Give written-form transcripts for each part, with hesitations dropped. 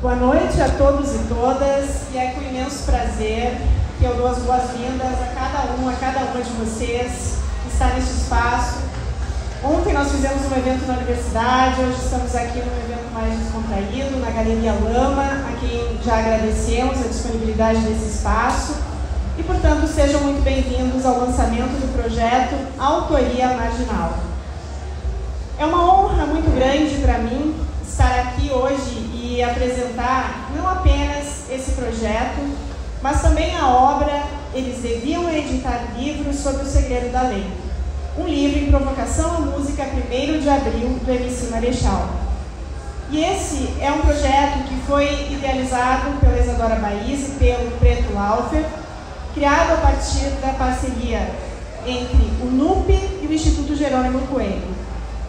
Boa noite a todos e todas, e é com imenso prazer que eu dou as boas-vindas a cada uma de vocês que está neste espaço. Ontem nós fizemos um evento na universidade, hoje estamos aqui num evento mais descontraído, na Galeria Lama, a quem já agradecemos a disponibilidade desse espaço. E, portanto, sejam muito bem-vindos ao lançamento do projeto Autoria Marginal. É uma honra muito grande para mim estar aqui hoje e apresentar não apenas esse projeto, mas também a obra Eles Deviam Editar Livros sobre o Segredo da Lei, um livro em provocação à música 1º de abril do MC Marechal. E esse é um projeto que foi idealizado pela Isadora Baiz e pelo Preto Laufer, criado a partir da parceria entre o NUP e o Instituto Jerônimo Coelho.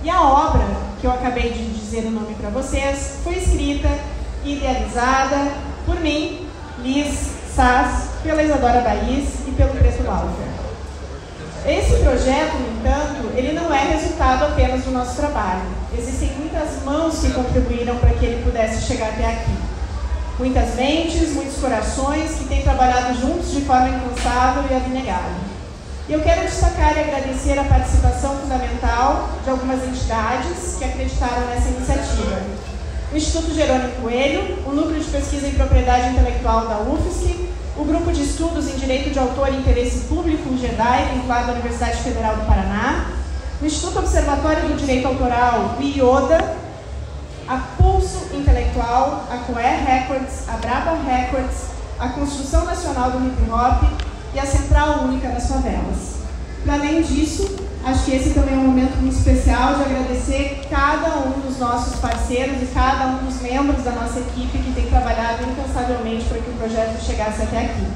E a obra, que eu acabei de dizer o nome para vocês, foi escrita e idealizada por mim, Liz Sass, pela Isadora Baiz e pelo Preto Laufer. Esse projeto, no entanto, ele não é resultado apenas do nosso trabalho. Existem muitas mãos que contribuíram para que ele pudesse chegar até aqui. Muitas mentes, muitos corações que têm trabalhado juntos de forma incansável e abnegada. E eu quero destacar e agradecer a participação fundamental de algumas entidades que acreditaram nessa iniciativa. O Instituto Jerônimo Coelho, o Núcleo de Pesquisa em Propriedade Intelectual da UFSC, o Grupo de Estudos em Direito de Autor e Interesse Público, o GEDAI, vinculado à Universidade Federal do Paraná, o Instituto Observatório do Direito Autoral, o IODA, a Pulso Intelectual, a Coer Records, a Braba Records, a Construção Nacional do Hip Hop e a Central Única das Favelas. Para além disso, acho que esse também é um momento muito especial de agradecer cada um dos nossos parceiros e cada um dos membros da nossa equipe que tem trabalhado incansavelmente para que o projeto chegasse até aqui.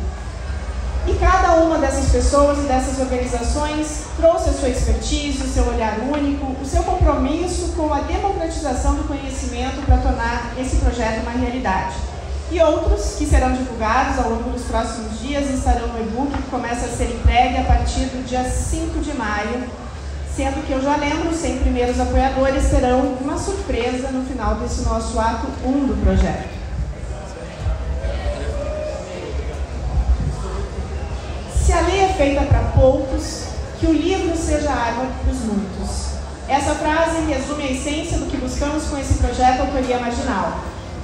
E cada uma dessas pessoas e dessas organizações trouxe a sua expertise, o seu olhar único, o seu compromisso com a democratização do conhecimento para tornar esse projeto uma realidade. E outros que serão divulgados ao longo dos próximos dias estarão no e-book que começa a ser entregue a partir do dia 5 de maio, sendo que eu já lembro, os 100 primeiros apoiadores terão uma surpresa no final desse nosso ato 1 do projeto. Se a lei é feita para poucos, que o livro seja arma dos muitos. Essa frase resume a essência do que buscamos com esse projeto Autoria Marginal.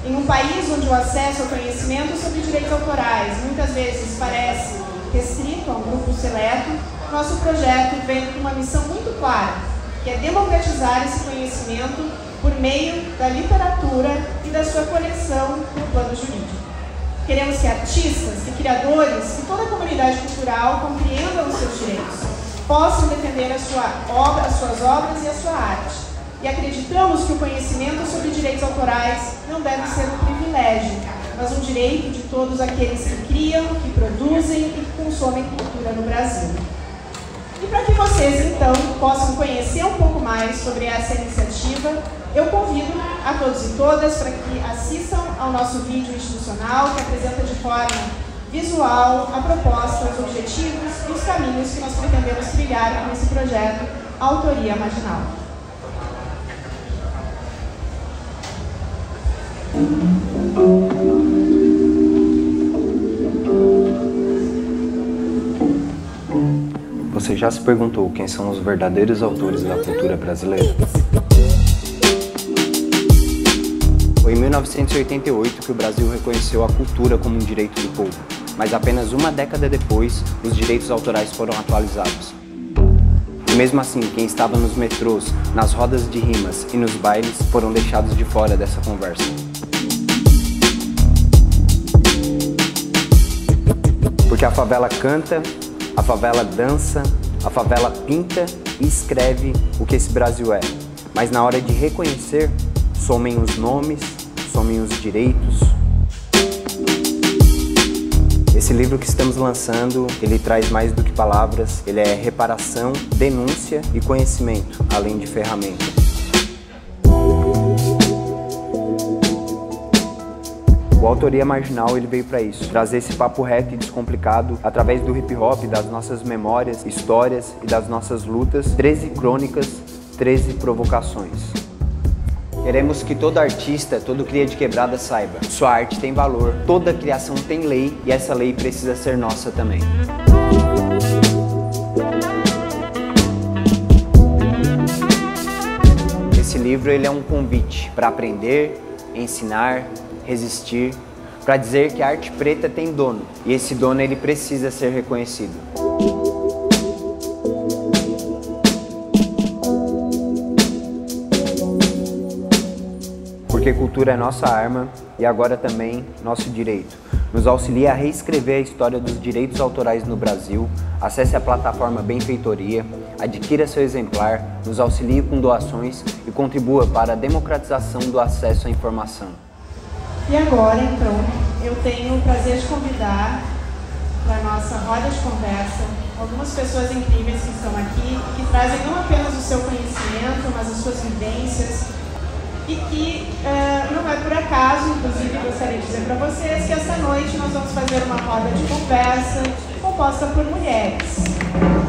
Em um país onde o acesso ao conhecimento sobre direitos autorais muitas vezes parece restrito a um grupo seleto, nosso projeto vem com uma missão muito clara, que é democratizar esse conhecimento por meio da literatura e da sua conexão com o plano jurídico. Queremos que artistas, que criadores e toda a comunidade cultural compreendam os seus direitos, possam defender as suas obras e a sua arte. E acreditamos que o conhecimento sobre direitos autorais não deve ser um privilégio, mas um direito de todos aqueles que criam, que produzem e que consomem cultura no Brasil. E para que vocês, então, possam conhecer um pouco mais sobre essa iniciativa, eu convido a todos e todas para que assistam ao nosso vídeo institucional, que apresenta de forma visual a proposta, os objetivos e os caminhos que nós pretendemos trilhar com esse projeto Autoria Marginal. Você já se perguntou quem são os verdadeiros autores da cultura brasileira? Foi em 1988 que o Brasil reconheceu a cultura como um direito do povo, mas apenas uma década depois, os direitos autorais foram atualizados. E mesmo assim, quem estava nos metrôs, nas rodas de rimas e nos bailes foram deixados de fora dessa conversa. Porque a favela canta, a favela dança, a favela pinta e escreve o que esse Brasil é. Mas na hora de reconhecer, somem os nomes, somem os direitos. Esse livro que estamos lançando, ele traz mais do que palavras, ele é reparação, denúncia e conhecimento, além de ferramenta. O Autoria Marginal ele veio para isso, trazer esse papo reto e descomplicado através do hip hop, das nossas memórias, histórias e das nossas lutas. 13 crônicas, 13 provocações. Queremos que todo artista, todo cria de quebrada saiba: sua arte tem valor, toda criação tem lei e essa lei precisa ser nossa também. Esse livro ele é um convite para aprender, ensinar, resistir, para dizer que a arte preta tem dono e esse dono ele precisa ser reconhecido. Porque cultura é nossa arma e agora também nosso direito. Nos auxilia a reescrever a história dos direitos autorais no Brasil, acesse a plataforma Benfeitoria, adquira seu exemplar, nos auxilie com doações e contribua para a democratização do acesso à informação. E agora, então, eu tenho o prazer de convidar para a nossa roda de conversa algumas pessoas incríveis que estão aqui e que trazem não apenas o seu conhecimento, mas as suas vivências. E que não é por acaso, inclusive gostaria de dizer para vocês que esta noite nós vamos fazer uma roda de conversa composta por mulheres.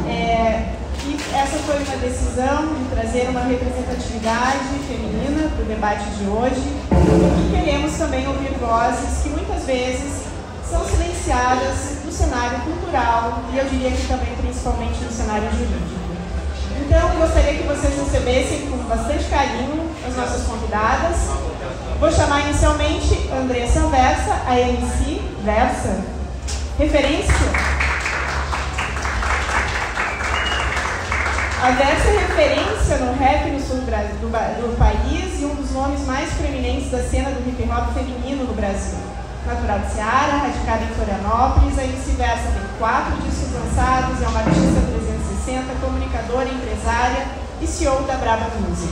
E essa foi uma decisão de trazer uma representatividade feminina para o debate de hoje. E queremos também ouvir vozes que muitas vezes são silenciadas no cenário cultural e eu diria que também principalmente no cenário jurídico. Então, gostaria que vocês recebessem com bastante carinho as nossas convidadas. Vou chamar inicialmente Andressa Versa, a MC Versa, referência. A Versa é referência no rap no sul do país e um dos nomes mais proeminentes da cena do hip hop feminino no Brasil. Natural de Ceará, radicada em Florianópolis, a MC Versa tem 4 discos lançados, é uma artista 360, comunicadora, empresária e CEO da Braba Music.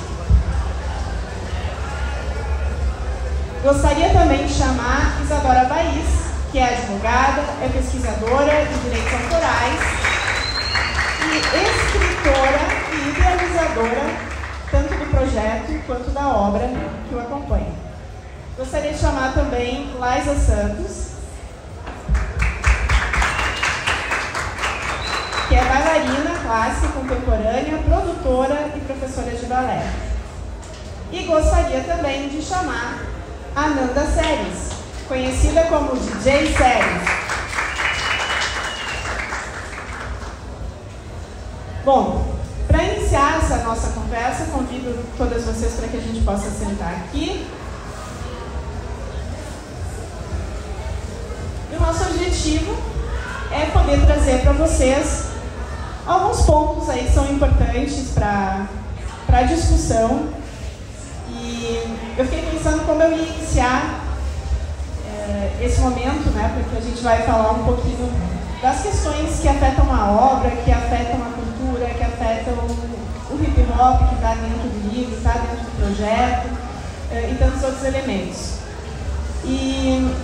Gostaria também de chamar Isadora Baís, que é advogada, é pesquisadora de direitos autorais e escritora e idealizadora tanto do projeto quanto da obra que o acompanha. Gostaria de chamar também Laisa Santos, que é bailarina clássica contemporânea, produtora e professora de balé. E gostaria também de chamar Ananda Seres, conhecida como DJ Seres. Bom, para iniciar essa nossa conversa, convido todas vocês para que a gente possa sentar aqui. E o nosso objetivo é poder trazer para vocês alguns pontos aí que são importantes para a discussão. E eu fiquei pensando como eu ia iniciar esse momento, né, porque a gente vai falar um pouquinho das questões que afetam a obra, que afetam a cultura, que afetam o hip hop que está dentro do livro, está dentro do projeto e tantos outros elementos. E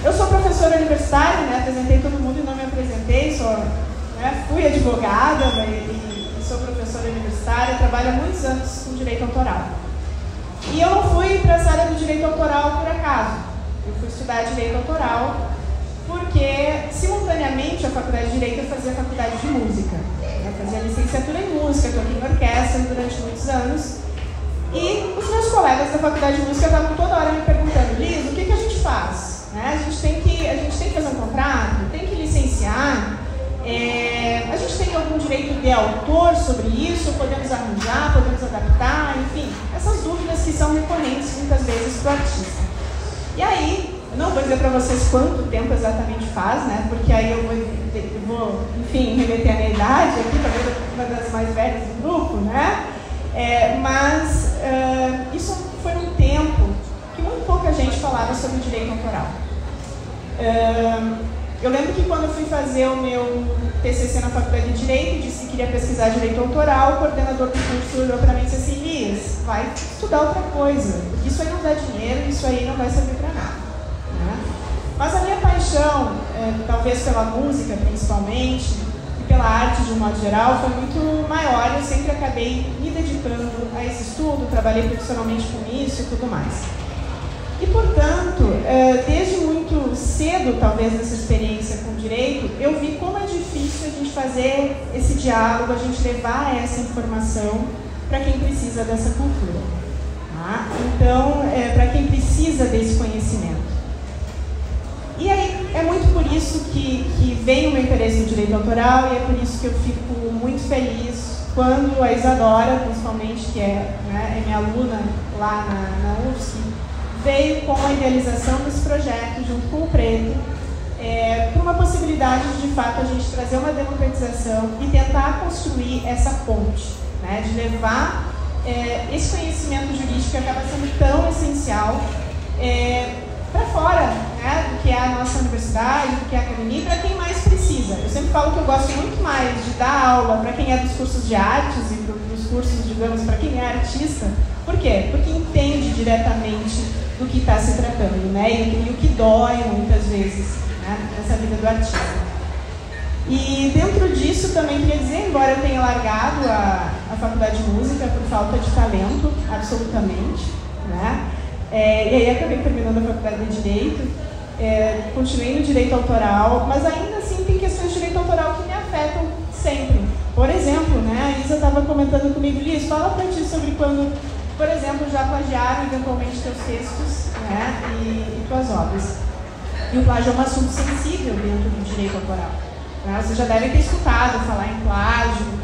eu sou professora universitária, né, apresentei todo mundo e não me apresentei, fui advogada e sou professora universitária, trabalho há muitos anos com direito autoral. E eu não fui para essa área do direito autoral por acaso. Eu fui estudar direito autoral porque, simultaneamente, a faculdade de Direito eu fazia a faculdade de música. Eu fazia licenciatura em música, toquei em orquestra durante muitos anos. E os meus colegas da faculdade de música estavam toda hora me perguntando: Liz, o que a gente faz? Né? A gente tem que fazer um contrato, tem que licenciar, a gente tem algum direito de autor sobre isso, podemos arranjar, podemos adaptar, enfim, essas dúvidas que são recorrentes muitas vezes para o artista. E aí, não vou dizer para vocês quanto tempo exatamente faz, né? Porque aí eu vou enfim, remeter a minha idade aqui, talvez uma das mais velhas do grupo, né? Mas isso foi um tempo que muito pouca gente falava sobre o direito autoral. Eu lembro que quando eu fui fazer o meu TCC na Faculdade de Direito e disse que queria pesquisar direito autoral, o coordenador do curso olhou para mim e disse assim: Liz, vai estudar outra coisa, porque isso aí não dá dinheiro, isso aí não vai servir para nada. Né? Mas a minha paixão, talvez pela música principalmente, e pela arte de um modo geral, foi muito maior. Eu sempre acabei me dedicando a esse estudo, trabalhei profissionalmente com isso e tudo mais. E, portanto, desde muito cedo, talvez, nessa experiência com o direito, eu vi como é difícil a gente fazer esse diálogo, a gente levar essa informação para quem precisa dessa cultura. Tá? Então, para quem precisa desse conhecimento. E aí, é muito por isso que vem o meu interesse no direito autoral, e é por isso que eu fico muito feliz quando a Isadora, principalmente, que é minha aluna lá na UFSC, veio com a idealização desse projeto, junto com o Preto, por uma possibilidade de fato, a gente trazer uma democratização e tentar construir essa ponte, né, de levar esse conhecimento jurídico que acaba sendo tão essencial para fora, né, do que é a nossa universidade, do que é a academia, para quem mais precisa. Eu sempre falo que eu gosto muito mais de dar aula para quem é dos cursos de artes e dos cursos, digamos, para quem é artista. Por quê? Porque entende diretamente do que está se tratando, né, e o que dói muitas vezes, né, nessa vida do artista. E dentro disso também queria dizer, embora eu tenha largado a faculdade de música por falta de talento, absolutamente, né, e aí acabei terminando a faculdade de Direito, continuei no direito autoral, mas ainda assim tem questões de direito autoral que me afetam sempre. Por exemplo, né, a Isa estava comentando comigo, Liz, fala pra ti sobre quando, por exemplo, já plagiaram eventualmente teus textos, né, e tuas obras. E o plágio é um assunto sensível dentro do direito autoral. Né? Vocês já devem ter escutado falar em plágio.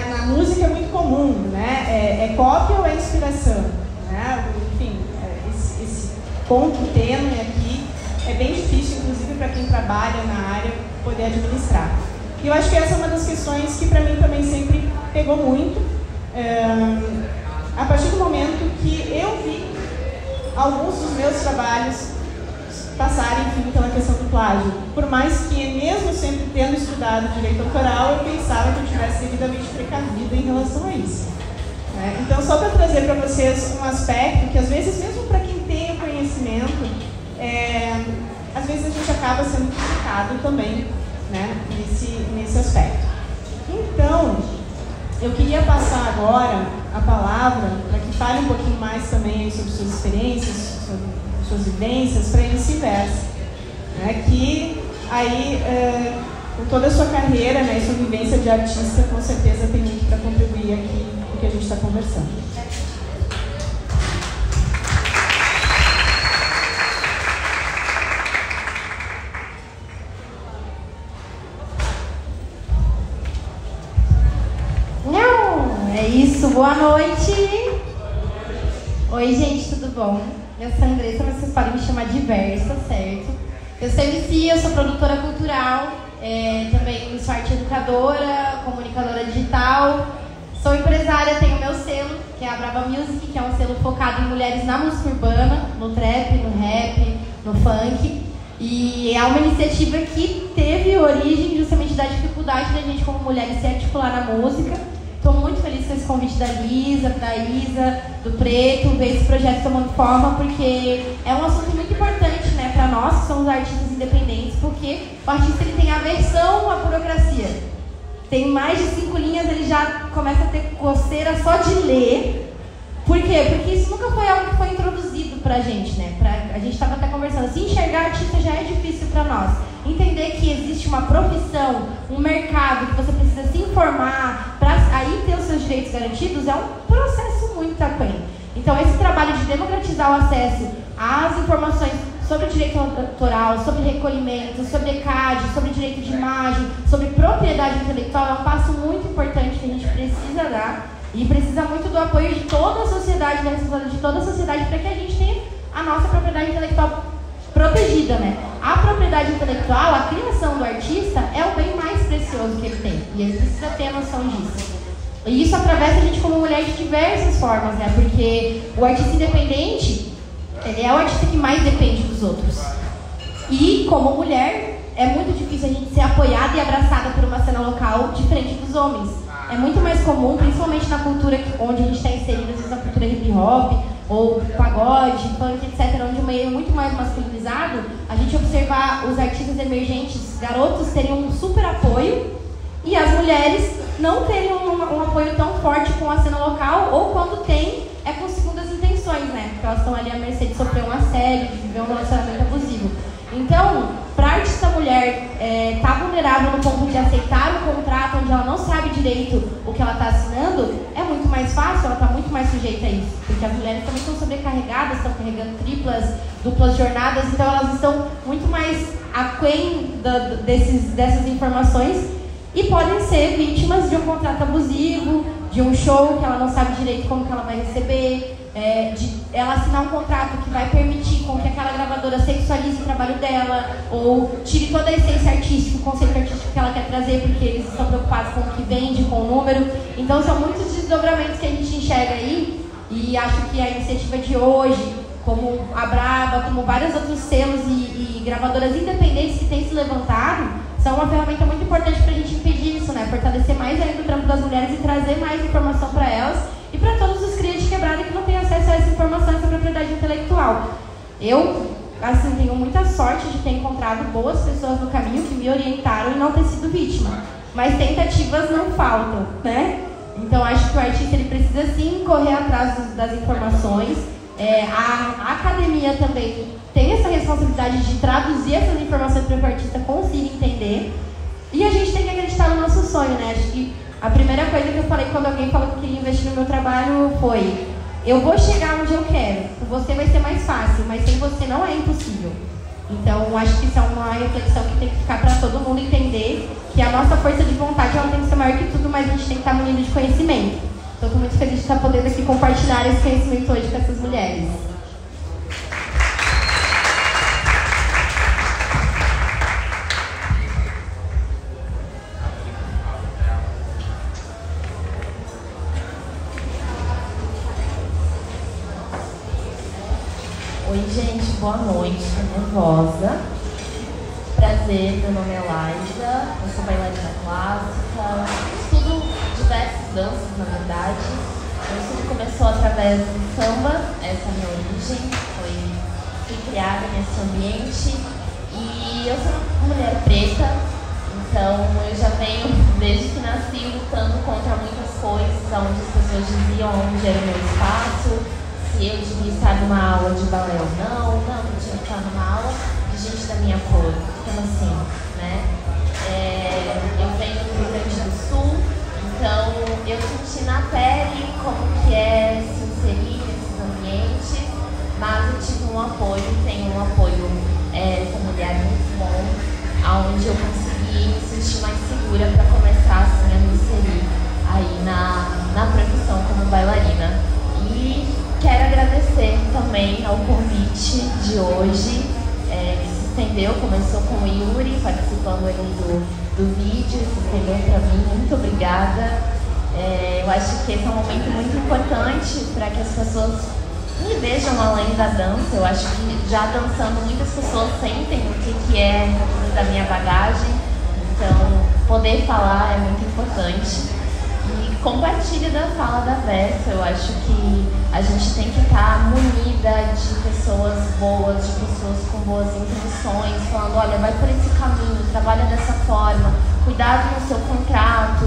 Na música é muito comum, né? É cópia ou é inspiração? Né? Enfim, esse ponto tênue aqui é bem difícil, inclusive para quem trabalha na área, poder administrar. E eu acho que essa é uma das questões que para mim também sempre pegou muito, a partir do momento que eu vi alguns dos meus trabalhos passarem, enfim, pela questão do plágio. Por mais que, mesmo sempre tendo estudado direito autoral, eu pensava que eu tivesse devidamente precavida em relação a isso. Então, só para trazer para vocês um aspecto que, às vezes, mesmo para quem tem o conhecimento, às vezes a gente acaba sendo criticado também, né, nesse aspecto. Então, eu queria passar agora a palavra para que fale um pouquinho mais também aí sobre suas experiências, sobre suas vivências, para vice-versa, né, que aí, com toda a sua carreira, né, e sua vivência de artista, com certeza tem muito para contribuir aqui no que a gente está conversando. Não, é isso, boa noite. Oi, gente, tudo bom? Eu sou a Andressa, mas vocês podem me chamar de Versa, certo? Eu sou MC, eu sou produtora cultural, também sou arte educadora, comunicadora digital, sou empresária, tenho meu selo, que é a Brava Music, que é um selo focado em mulheres na música urbana, no trap, no rap, no funk. E é uma iniciativa que teve origem justamente da dificuldade da gente como mulheres se articular na música. Estou muito feliz com esse convite da Lisa, da Isa, do Preto, ver esse projeto tomando forma, porque é um assunto muito importante, né, para nós que somos artistas independentes, porque o artista ele tem aversão à burocracia. Tem mais de 5 linhas, ele já começa a ter coceira só de ler. Por quê? Porque isso nunca foi algo que foi introduzido pra gente, né? A gente estava até conversando, se enxergar artista já é difícil para nós. Entender que existe uma profissão, um mercado, que você precisa se informar para aí ter os seus direitos garantidos, é um processo muito aquém. Então, esse trabalho de democratizar o acesso às informações sobre direito autoral, sobre recolhimento, sobre ECAD, sobre direito de imagem, sobre propriedade intelectual, é um passo muito importante que a gente precisa dar e precisa muito do apoio de toda a sociedade, da responsabilidade de toda a sociedade, para que a gente tenha a nossa propriedade intelectual protegida, né? A propriedade intelectual, a criação do artista, é o bem mais precioso que ele tem. E ele precisa ter a noção disso. E isso atravessa a gente como mulher de diversas formas, né? Porque o artista independente, ele é o artista que mais depende dos outros. E como mulher, é muito difícil a gente ser apoiada e abraçada por uma cena local diferente dos homens. É muito mais comum, principalmente na cultura onde a gente está inserido, às vezes na cultura hip hop, ou pagode, funk, etc., onde o meio é muito mais masculinizado, a gente observar os artistas emergentes, garotos, terem um super apoio e as mulheres não terem um apoio tão forte com a cena local, ou quando tem, é com segundas intenções, né? Porque elas estão ali à mercê de sofrer um assédio, de viver um relacionamento abusivo. Então, para a artista mulher estar vulnerável vulnerável no ponto de aceitar um contrato onde ela não sabe direito o que ela está assinando, é muito mais fácil, ela está muito mais sujeita a isso. Porque as mulheres também estão sobrecarregadas, estão carregando triplas, duplas jornadas, então elas estão muito mais aquém dessas informações e podem ser vítimas de um contrato abusivo, de um show que ela não sabe direito como que ela vai receber, de ela assinar um contrato que vai permitir com que aquela gravadora sexualize o trabalho dela ou tire toda a essência artística, o conceito artístico que ela quer trazer, porque eles estão preocupados com o que vende, com o número. Então são muitos desdobramentos que a gente enxerga aí, e acho que a iniciativa de hoje, como a Brava, como vários outros selos e gravadoras independentes que têm se levantado, são uma ferramenta muito importante para a gente impedir isso, né? Fortalecer mais ainda o trampo das mulheres e trazer mais informação para elas e para todos os crias de quebrada que não têm acesso a essa informação, essa propriedade intelectual. Eu, assim, tenho muita sorte de ter encontrado boas pessoas no caminho que me orientaram e não ter sido vítima. Mas tentativas não faltam, né? Então, acho que o artista ele precisa, sim, correr atrás das informações. A academia também tem essa responsabilidade de traduzir essas informações para que o artista consiga entender. E a gente tem que acreditar no nosso sonho, né? Acho que a primeira coisa que eu falei quando alguém falou que queria investir no meu trabalho foi: eu vou chegar onde eu quero, com você vai ser mais fácil, mas sem você não é impossível. Então, acho que isso é uma reflexão que tem que ficar para todo mundo entender, que a nossa força de vontade ela tem que ser maior que tudo, mas a gente tem que estar munido de conhecimento. Então, estou muito feliz de estar podendo aqui compartilhar esse conhecimento hoje com essas mulheres. Oi, gente, boa noite, tô nervosa. Prazer, meu nome é Laísa, eu sou bailarina clássica, estudo diversas danças, na verdade. Meu estudo começou através do samba, essa é a minha origem, fui criada nesse ambiente. E eu sou uma mulher preta, então eu já venho, desde que nasci, lutando contra muitas coisas, onde as pessoas diziam onde era o meu espaço, se eu devia estar numa aula de balé ou não, eu tinha que estar numa aula de gente da minha cor, como assim, né? Eu venho do Rio Grande do Sul, então eu senti na pele como que é se inserir nesses ambientes, mas eu tive um apoio, tenho um apoio familiar muito bom, onde eu consegui me sentir mais segura para começar assim, a me inserir aí na profissão como bailarina. E quero agradecer também ao convite de hoje, que se estendeu, começou com o Yuri, participando ali do vídeo, se estendeu para mim, muito obrigada. Eu acho que esse é um momento muito importante para que as pessoas me vejam além da dança. Eu acho que já dançando muitas pessoas sentem o que é da minha bagagem, então poder falar é muito importante. E compartilho da fala da Versa, eu acho que a gente tem que estar munida de pessoas boas, de pessoas com boas intenções, falando, olha, vai por esse caminho, trabalha dessa forma, cuidado no seu contrato.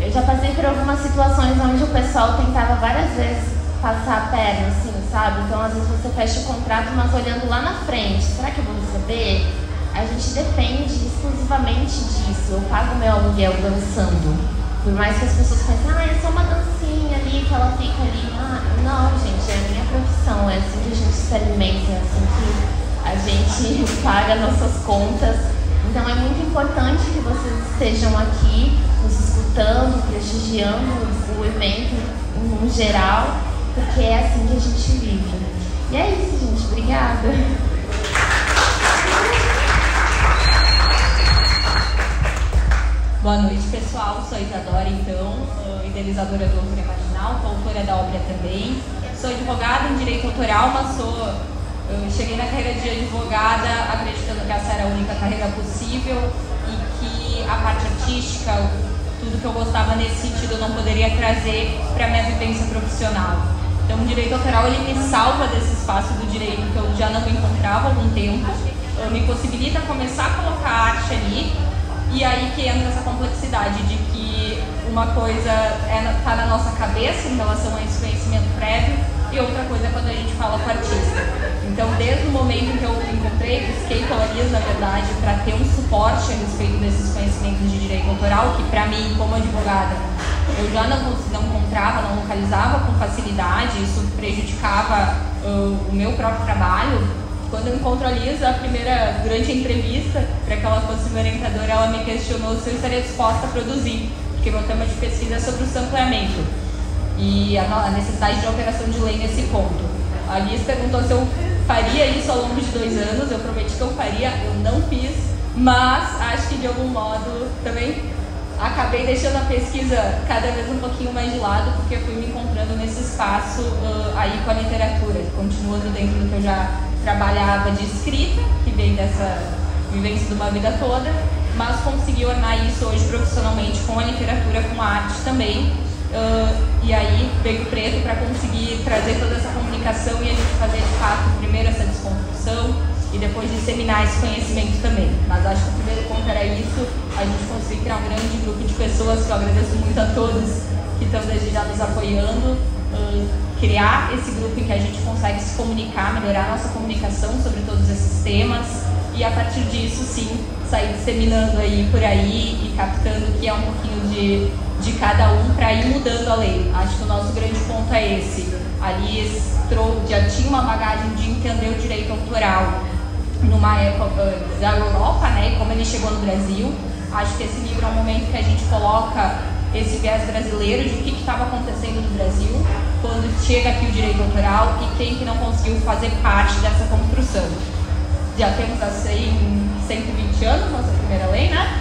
Eu já passei por algumas situações onde o pessoal tentava várias vezes passar a perna, assim, sabe? Então, às vezes você fecha o contrato, mas olhando lá na frente, será que eu vou receber? A gente depende exclusivamente disso. Eu pago meu aluguel dançando. Por mais que as pessoas pensem, é só uma dancinha ali, que ela fica ali. Não, gente, é a minha profissão, é assim que a gente se alimenta, é assim que a gente paga nossas contas. Então é muito importante que vocês estejam aqui, nos escutando, prestigiando o evento em geral, porque é assim que a gente vive. E é isso, gente. Obrigada. Boa noite, pessoal. Sou Isadora, então, idealizadora do Autora Marginal, autora da obra também. Sou advogada em direito autoral, mas cheguei na carreira de advogada acreditando que essa era a única carreira possível e que a parte artística, tudo que eu gostava nesse sentido, eu não poderia trazer para a minha vivência profissional. Então, o direito autoral ele me salva desse espaço do direito que eu já não me encontrava há algum tempo, me possibilita começar a colocar arte ali. E aí que entra essa complexidade de que uma coisa está na nossa cabeça em relação a esse conhecimento prévio e outra coisa é quando a gente fala com o artista. Então, desde o momento em que eu encontrei, busquei pela Lias, na verdade, para ter um suporte a respeito desses conhecimentos de direito autoral, que para mim, como advogada, eu já não encontrava, não localizava com facilidade, isso prejudicava o meu próprio trabalho. Quando eu encontro a Lias, durante a entrevista, para que ela fosse minha orientadora, ela me questionou se eu estaria disposta a produzir, porque meu tema de pesquisa é sobre o sampleamento e a necessidade de alteração de lei nesse ponto. A Lias perguntou se eu faria isso ao longo de 2 anos, eu prometi que eu faria, eu não fiz, mas acho que de algum modo também acabei deixando a pesquisa cada vez um pouquinho mais de lado, porque fui me encontrando nesse espaço aí com a literatura, continuando dentro do que eu já trabalhava de escrita, que vem dessa vivência de uma vida toda, mas consegui ornar isso hoje profissionalmente com a literatura, com a arte também. E aí veio preto para conseguir trazer toda essa comunicação e a gente fazer de fato primeiro essa desconstrução e depois disseminar esse conhecimento também. Mas acho que o primeiro ponto era isso, a gente conseguir criar um grande grupo de pessoas, que eu agradeço muito a todos que estão desde já nos apoiando, criar esse grupo em que a gente consegue se comunicar, melhorar a nossa comunicação sobre todos esses temas e a partir disso sim sair disseminando aí por aí e captando o que é um pouquinho de cada um para ir mudando a lei. Acho que o nosso grande ponto é esse. A Lias já tinha uma bagagem de entender o direito autoral numa época da Europa, né, e como ele chegou no Brasil. Acho que esse livro é um momento que a gente coloca esse viés brasileiro de o que estava acontecendo no Brasil quando chega aqui o direito autoral e quem que não conseguiu fazer parte dessa construção. Já temos assim 120 anos, nossa primeira lei, né?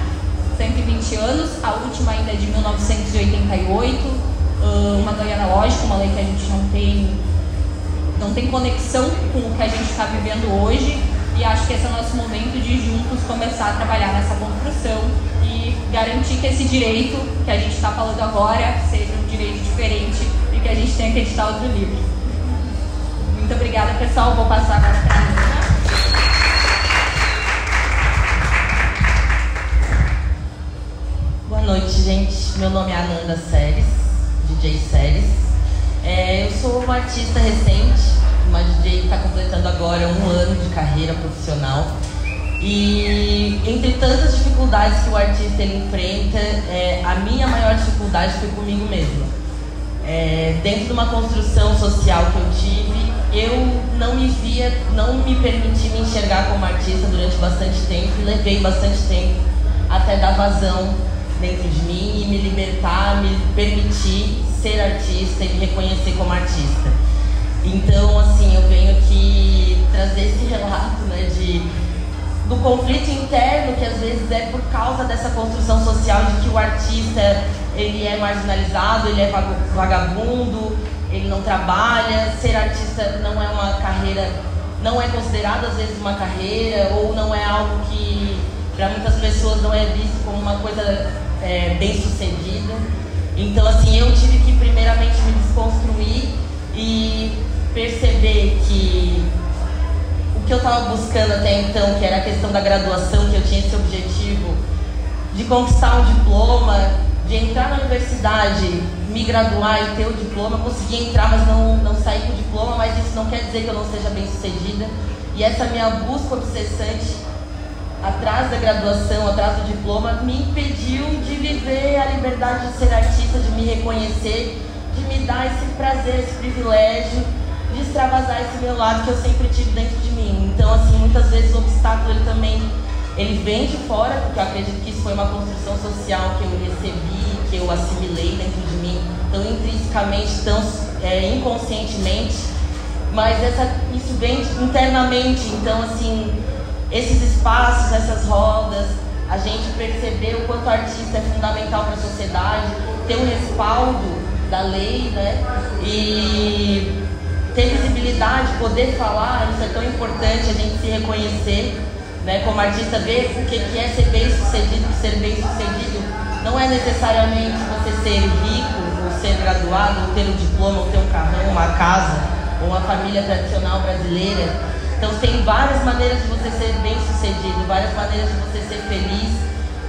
120 anos, a última ainda é de 1988, uma lei analógica, uma lei que a gente não tem conexão com o que a gente está vivendo hoje, e acho que esse é o nosso momento de juntos começar a trabalhar nessa construção e garantir que esse direito que a gente está falando agora seja um direito diferente e que a gente tenha que editar outro livro. Muito obrigada, pessoal. Vou passar agora para a Ana. Boa noite, gente. Meu nome é Ananda Seres, DJ Seres. Eu sou uma artista recente, uma DJ que está completando agora 1 ano de carreira profissional. E entre tantas dificuldades que o artista ele enfrenta, a minha maior dificuldade foi comigo mesma. Dentro de uma construção social que eu tive, eu não me permiti me enxergar como artista durante bastante tempo e levei bastante tempo até dar vazão dentro de mim e me libertar, me permitir ser artista e me reconhecer como artista. Então, assim, eu venho aqui trazer esse relato, né, do conflito interno, que às vezes é por causa dessa construção social de que o artista, ele é marginalizado, ele é vagabundo, ele não trabalha, ser artista não é uma carreira, não é considerado às vezes uma carreira, ou não é algo que para muitas pessoas não é visto como uma coisa bem sucedida. Então, assim, eu tive que primeiramente me desconstruir e perceber que o que eu estava buscando até então, que era a questão da graduação, que eu tinha esse objetivo de conquistar um diploma, de entrar na universidade, me graduar e ter o diploma, eu consegui entrar, mas não saí com o diploma, mas isso não quer dizer que eu não seja bem sucedida. E essa minha busca obsessante atrás da graduação, atrás do diploma, me impediu de viver a liberdade de ser artista, de me reconhecer, de me dar esse prazer, esse privilégio, de extravasar esse meu lado que eu sempre tive dentro de mim. Então, assim, muitas vezes o obstáculo ele vem de fora, porque eu acredito que isso foi uma construção social que eu recebi, que eu assimilei dentro de mim, tão intrinsecamente, tão inconscientemente, mas isso vem internamente. Então, assim, esses espaços, essas rodas, a gente perceber o quanto o artista é fundamental para a sociedade, ter um respaldo da lei, né? E ter visibilidade, poder falar, isso é tão importante, a gente se reconhecer, né? Como artista, ver o que é ser bem-sucedido, ser bem-sucedido não é necessariamente você ser rico, ou ser graduado, ou ter um diploma, ou ter um carrão, uma casa, ou uma família tradicional brasileira. Então tem várias maneiras de você ser bem-sucedido, várias maneiras de você ser feliz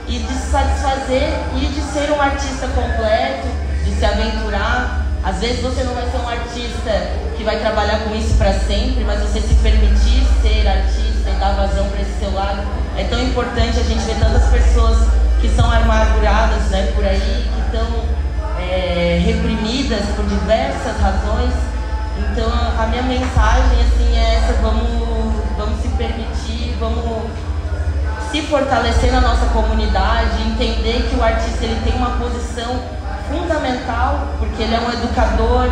e de se satisfazer e de ser um artista completo, de se aventurar Às vezes você não vai ser um artista que vai trabalhar com isso para sempre, mas você se permitir ser artista e dar vazão para esse seu lado, é tão importante. A gente ver tantas pessoas que são amarguradas, né, por aí, que estão reprimidas por diversas razões. Então a minha mensagem assim é essa: vamos se permitir, vamos se fortalecer na nossa comunidade, entender que o artista ele tem uma posição fundamental, porque ele é um educador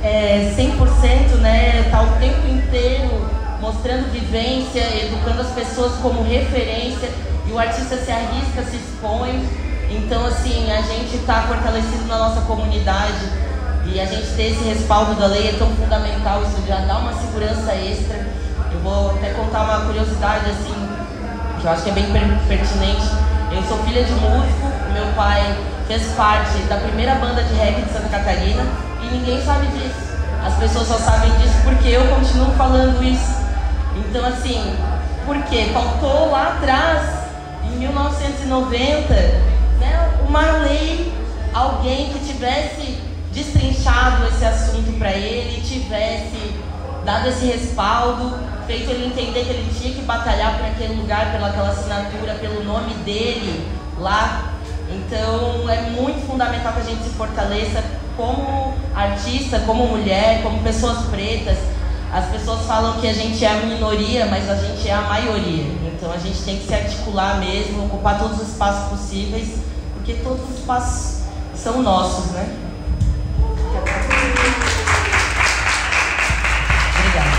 100%, né, está o tempo inteiro mostrando vivência, educando as pessoas como referência, e o artista se arrisca, se expõe. Então assim, a gente está fortalecido na nossa comunidade, e a gente ter esse respaldo da lei é tão fundamental. Isso já dá uma segurança extra. Eu vou até contar uma curiosidade assim, que eu acho que é bem pertinente. Eu sou filha de músico, meu pai fez parte da primeira banda de reggae de Santa Catarina, e ninguém sabe disso. As pessoas só sabem disso porque eu continuo falando isso. Então assim, por quê? Faltou lá atrás, em 1990, né, uma lei, alguém que tivesse destrinchado esse assunto para ele, tivesse dado esse respaldo, feito ele entender que ele tinha que batalhar por aquele lugar, pelaquela assinatura, pelo nome dele lá. Então é muito fundamental que a gente se fortaleça como artista, como mulher, como pessoas pretas. As pessoas falam que a gente é a minoria, mas a gente é a maioria. Então a gente tem que se articular mesmo, ocupar todos os espaços possíveis, porque todos os espaços são nossos, né? Obrigada.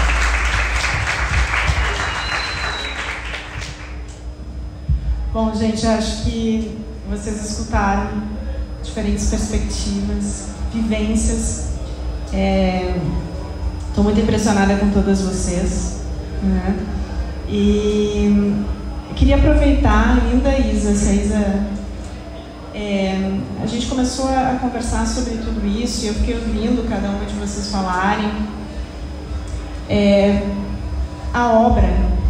Bom, gente, acho que vocês escutaram diferentes perspectivas, vivências. Estou muito impressionada com todas vocês, né? E queria aproveitar, linda Isa, se a Isa... a gente começou a conversar sobre tudo isso, e eu fiquei ouvindo cada uma de vocês falarem. A obra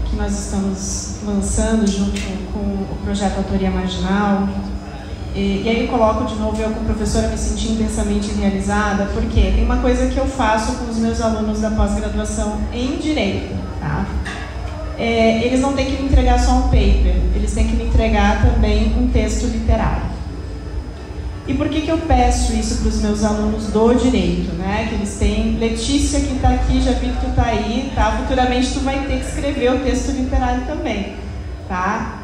que nós estamos lançando junto com o projeto Autoria Marginal, e aí eu coloco de novo, eu como professora me senti intensamente realizada, porque tem uma coisa que eu faço com os meus alunos da pós-graduação em Direito, tá? Eles não têm que me entregar só um paper, eles têm que me entregar também um texto literário. E por que eu peço isso para os meus alunos do Direito, né? Que eles têm... Letícia, que está aqui, já vi que tu está aí, tá? Futuramente tu vai ter que escrever o texto literário também, tá?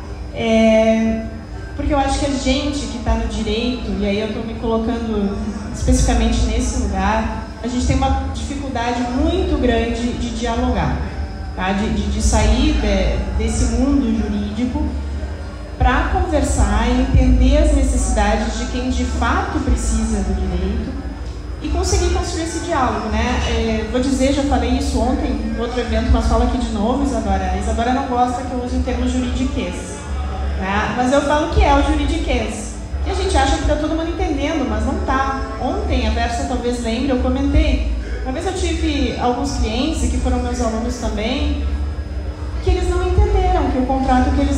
Porque eu acho que a gente que está no Direito, e aí eu estou me colocando especificamente nesse lugar, a gente tem uma dificuldade muito grande de dialogar, tá? De sair desse mundo jurídico para conversar e entender as necessidades de quem de fato precisa do direito e conseguir construir esse diálogo, né? Vou dizer, já falei isso ontem em outro evento, mas falo aqui de novo, Isadora. A Isadora não gosta que eu use o termo juridiquês, né? Mas eu falo que é o juridiquês. E a gente acha que está todo mundo entendendo, mas não está. Ontem, a Versa talvez lembre, eu comentei. Uma vez eu tive alguns clientes, e que foram meus alunos também, que eles não entenderam que o contrato que eles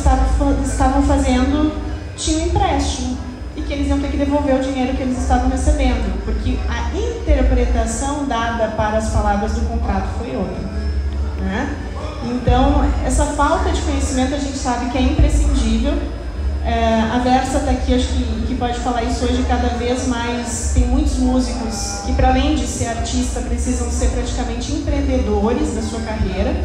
estavam fazendo tinha um empréstimo e que eles iam ter que devolver o dinheiro que eles estavam recebendo, porque a interpretação dada para as palavras do contrato foi outra, né? Então, essa falta de conhecimento a gente sabe que é imprescindível. A Versa está aqui, acho que pode falar isso hoje. Cada vez mais tem muitos músicos que, para além de ser artista, precisam ser praticamente empreendedores da sua carreira.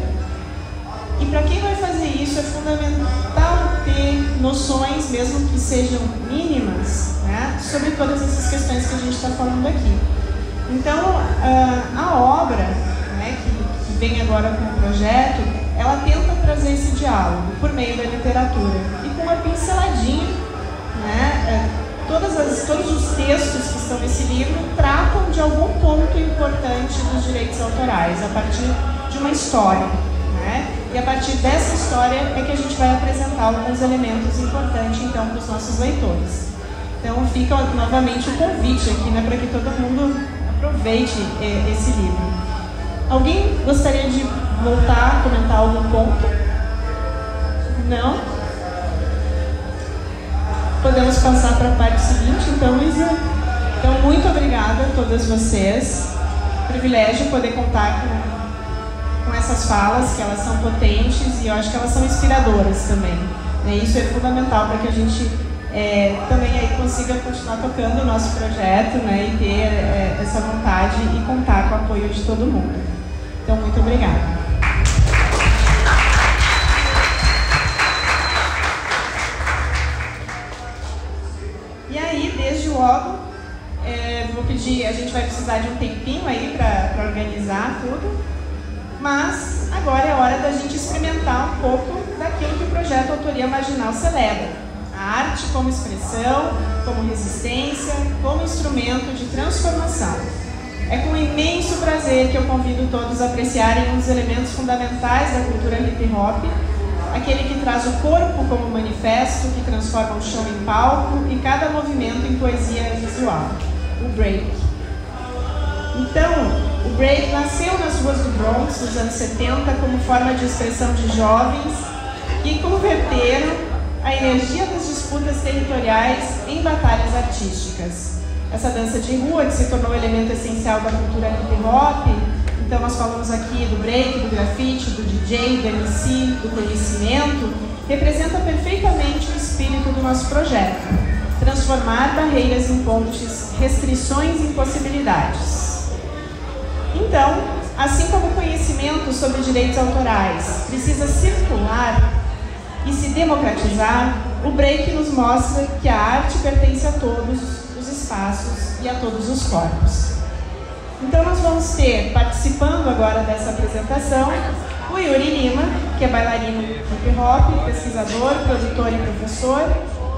E para quem vai fazer isso é fundamental ter noções, mesmo que sejam mínimas, né, sobre todas essas questões que a gente está falando aqui. Então, a obra, né, que vem agora com o projeto, ela tenta trazer esse diálogo por meio da literatura. E com uma pinceladinha, né, todos os textos que estão nesse livro tratam de algum ponto importante dos direitos autorais, a partir de uma história, né? E a partir dessa história é que a gente vai apresentar alguns elementos importantes, então, para os nossos leitores. Então, fica novamente o convite aqui, né, para que todo mundo aproveite esse livro. Alguém gostaria de voltar a comentar algum ponto? Não? Podemos passar para a parte seguinte, então, Isa. Então, muito obrigada a todas vocês. Privilégio poder contar com essas falas, que elas são potentes e eu acho que elas são inspiradoras também. E isso é fundamental para que a gente também aí consiga continuar tocando o nosso projeto, né, e ter essa vontade e contar com o apoio de todo mundo. Então, muito obrigada. E aí, desde logo, vou pedir, a gente vai precisar de um tempinho aí para organizar tudo, mas agora é hora da gente experimentar um pouco daquilo que o projeto Autoria Marginal celebra. A arte como expressão, como resistência, como instrumento de transformação. É com imenso prazer que eu convido todos a apreciarem um dos elementos fundamentais da cultura hip hop, aquele que traz o corpo como manifesto, que transforma o chão em palco e cada movimento em poesia visual, o break. Então, o break nasceu nas ruas do Bronx nos anos 70 como forma de expressão de jovens que converteram a energia das disputas territoriais em batalhas artísticas. Essa dança de rua, que se tornou elemento essencial da cultura hip hop, então nós falamos aqui do break, do grafite, do DJ, do MC, do conhecimento, representa perfeitamente o espírito do nosso projeto. Transformar barreiras em pontes, restrições em possibilidades. Então, assim como o conhecimento sobre direitos autorais precisa circular e se democratizar, o break nos mostra que a arte pertence a todos os espaços e a todos os corpos. Então nós vamos ter, participando agora dessa apresentação, o Yuri Lima, que é bailarino hip hop, pesquisador, produtor e professor,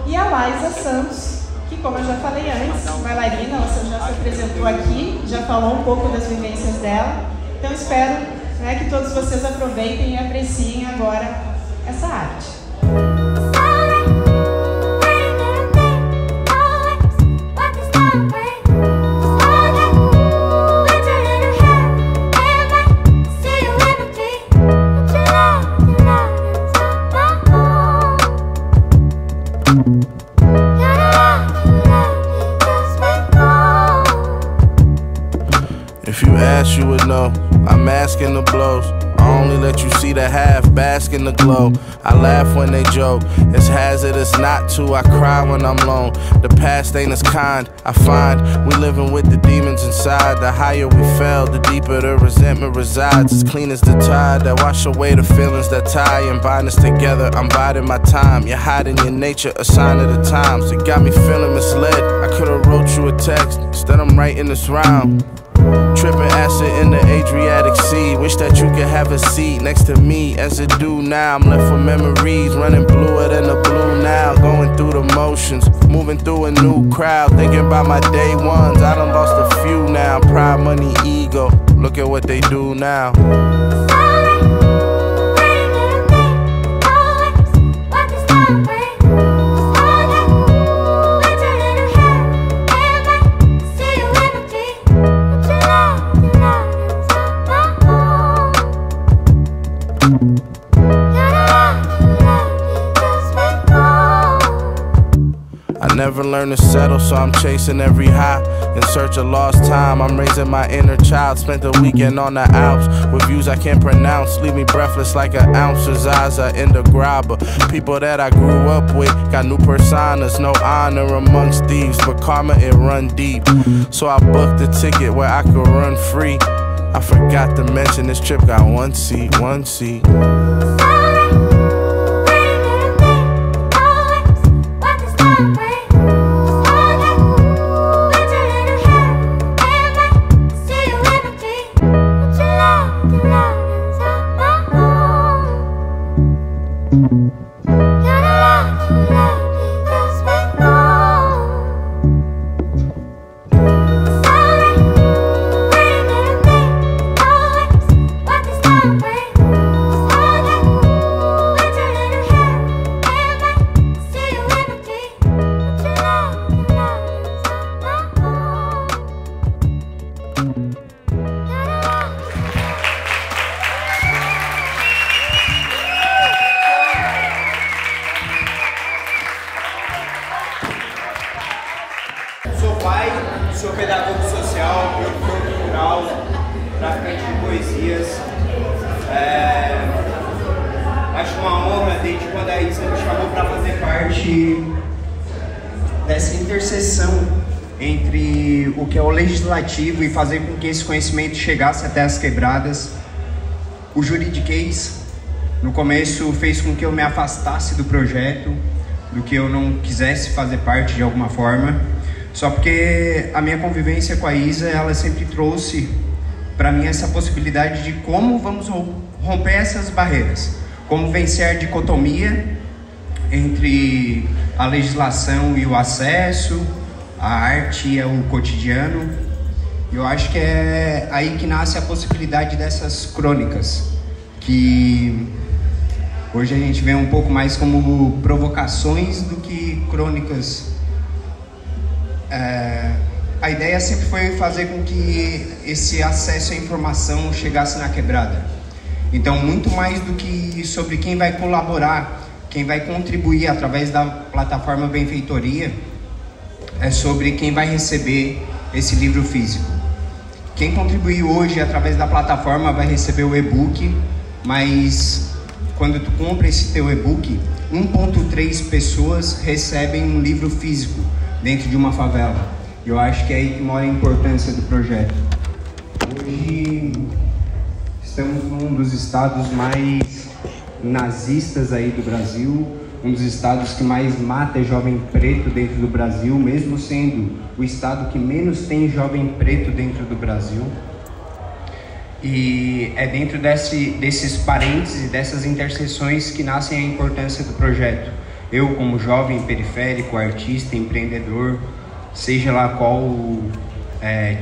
e a Laisa Santos, que, como eu já falei antes, bailarina, ela já se apresentou aqui, já falou um pouco das vivências dela. Então espero, né, que todos vocês aproveitem e apreciem agora essa arte. If you ask, you would know. I'm masking the blows. I only let you see the half, bask in the glow. I laugh when they joke. It's hazardous not to. I cry when I'm alone. The past ain't as kind. I find we living with the demons inside. The higher we fell, the deeper the resentment resides. As clean as the tide that wash away the feelings that tie and bind us together. I'm biding my time. You're hiding your nature, a sign of the times. It got me feeling misled. I could've wrote you a text. Instead I'm writing this rhyme. Tripping acid in the Adriatic Sea. Wish that you could have a seat next to me as it do now. I'm left with memories running bluer than the blue now. Going through the motions, moving through a new crowd. Thinking about my day ones, I done lost a few now. Pride, money, ego, look at what they do now. I never learned to settle, so I'm chasing every high. In search of lost time, I'm raising my inner child. Spent the weekend on the Alps with views I can't pronounce. Leave me breathless like an ounce of Zaza in the grabber. People that I grew up with got new personas. No honor amongst thieves, but karma, it run deep. So I booked a ticket where I could run free. I forgot to mention this trip got one seat, one seat. Isa me chamou para fazer parte dessa interseção entre o que é o legislativo e fazer com que esse conhecimento chegasse até as quebradas. O juridiquês, no começo, fez com que eu me afastasse do projeto, do que eu não quisesse fazer parte de alguma forma, só porque a minha convivência com a Isa, ela sempre trouxe para mim essa possibilidade de como vamos romper essas barreiras, como vencer a dicotomia entre a legislação e o acesso, a arte e o cotidiano. Eu acho que é aí que nasce a possibilidade dessas crônicas, que hoje a gente vê um pouco mais como provocações do que crônicas. A ideia sempre foi fazer com que esse acesso à informação chegasse na quebrada. Então, muito mais do que sobre quem vai colaborar, quem vai contribuir através da plataforma Benfeitoria, é sobre quem vai receber esse livro físico. Quem contribuir hoje através da plataforma vai receber o e-book, mas quando tu compra esse teu e-book, 1.3 pessoas recebem um livro físico dentro de uma favela. Eu acho que é aí que mora a importância do projeto. Hoje estamos num dos estados mais nazistas aí do Brasil, um dos estados que mais mata jovem preto dentro do Brasil, mesmo sendo o estado que menos tem jovem preto dentro do Brasil. E é dentro desses parênteses e dessas interseções que nascem a importância do projeto. Eu, como jovem periférico, artista, empreendedor, seja lá qual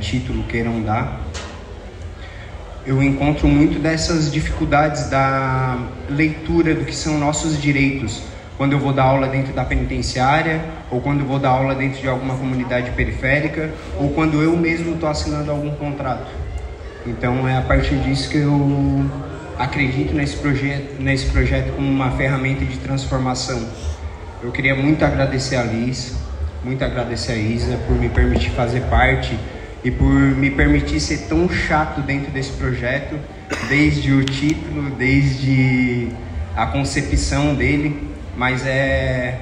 título queiram dar, eu encontro muito dessas dificuldades da leitura do que são nossos direitos, quando eu vou dar aula dentro da penitenciária, ou quando eu vou dar aula dentro de alguma comunidade periférica, ou quando eu mesmo estou assinando algum contrato. Então é a partir disso que eu acredito nesse projeto como uma ferramenta de transformação. Eu queria muito agradecer a Liz, muito agradecer a Isa por me permitir fazer parte e por me permitir ser tão chato dentro desse projeto, desde o título, desde a concepção dele, mas é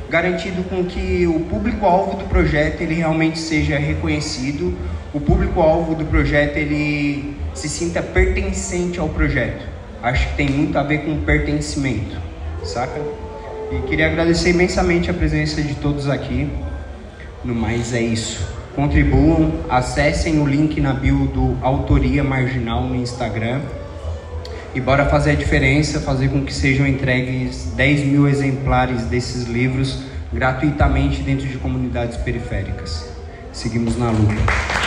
garantido com que o público-alvo do projeto ele realmente seja reconhecido, o público-alvo do projeto ele se sinta pertencente ao projeto. Acho que tem muito a ver com pertencimento, saca? E queria agradecer imensamente a presença de todos aqui. No mais é isso. Contribuam, acessem o link na bio do Autoria Marginal no Instagram e bora fazer a diferença, fazer com que sejam entregues 10 mil exemplares desses livros gratuitamente dentro de comunidades periféricas. Seguimos na luta.